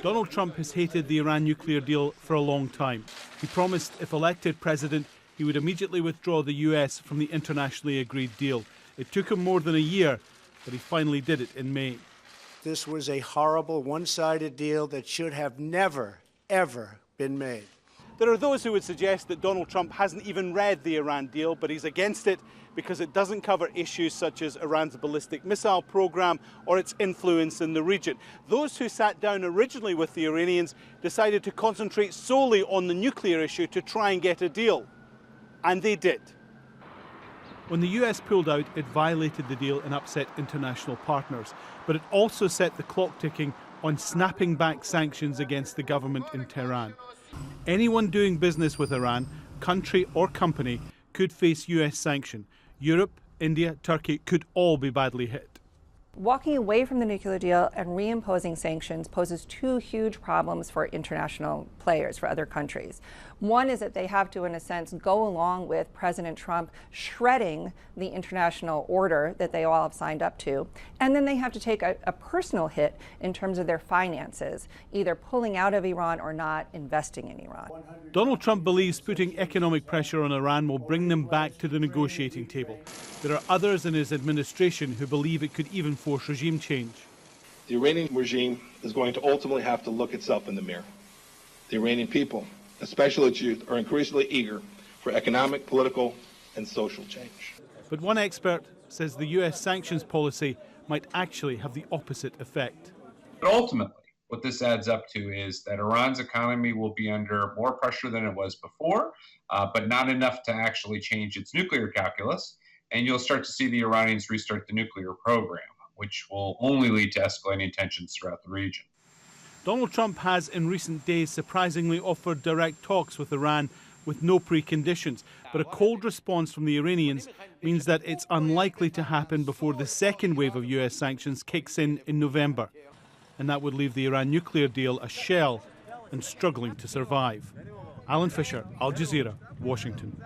Donald Trump has hated the Iran nuclear deal for a long time. He promised, if elected president, he would immediately withdraw the US from the internationally agreed deal. It took him more than a year, but he finally did it in May. This was a horrible, one-sided deal that should have never, ever been made. There are those who would suggest that Donald Trump hasn't even read the Iran deal, but he's against it because it doesn't cover issues such as Iran's ballistic missile program or its influence in the region. Those who sat down originally with the Iranians decided to concentrate solely on the nuclear issue to try and get a deal. And they did. When the US pulled out, it violated the deal and upset international partners. But it also set the clock ticking on snapping back sanctions against the government in Tehran. Anyone doing business with Iran, country or company, could face US sanction. Europe, India, Turkey could all be badly hit. Walking away from the nuclear deal and reimposing sanctions poses two huge problems for international players, for other countries. One is that they have to, in a sense, go along with President Trump shredding the international order that they all have signed up to. And then they have to take a personal hit in terms of their finances, either pulling out of Iran or not investing in Iran. Donald Trump believes putting economic pressure on Iran will bring them back to the negotiating table. There are others in his administration who believe it could even force regime change. The Iranian regime is going to ultimately have to look itself in the mirror. The Iranian people, especially its youth, are increasingly eager for economic, political, and social change. But one expert says the US sanctions policy might actually have the opposite effect. But ultimately, what this adds up to is that Iran's economy will be under more pressure than it was before, but not enough to actually change its nuclear calculus. And you'll start to see the Iranians restart the nuclear program, which will only lead to escalating tensions throughout the region. Donald Trump has in recent days surprisingly offered direct talks with Iran with no preconditions. But a cold response from the Iranians means that it's unlikely to happen before the second wave of US sanctions kicks in November. And that would leave the Iran nuclear deal a shell and struggling to survive. Alan Fisher, Al Jazeera, Washington.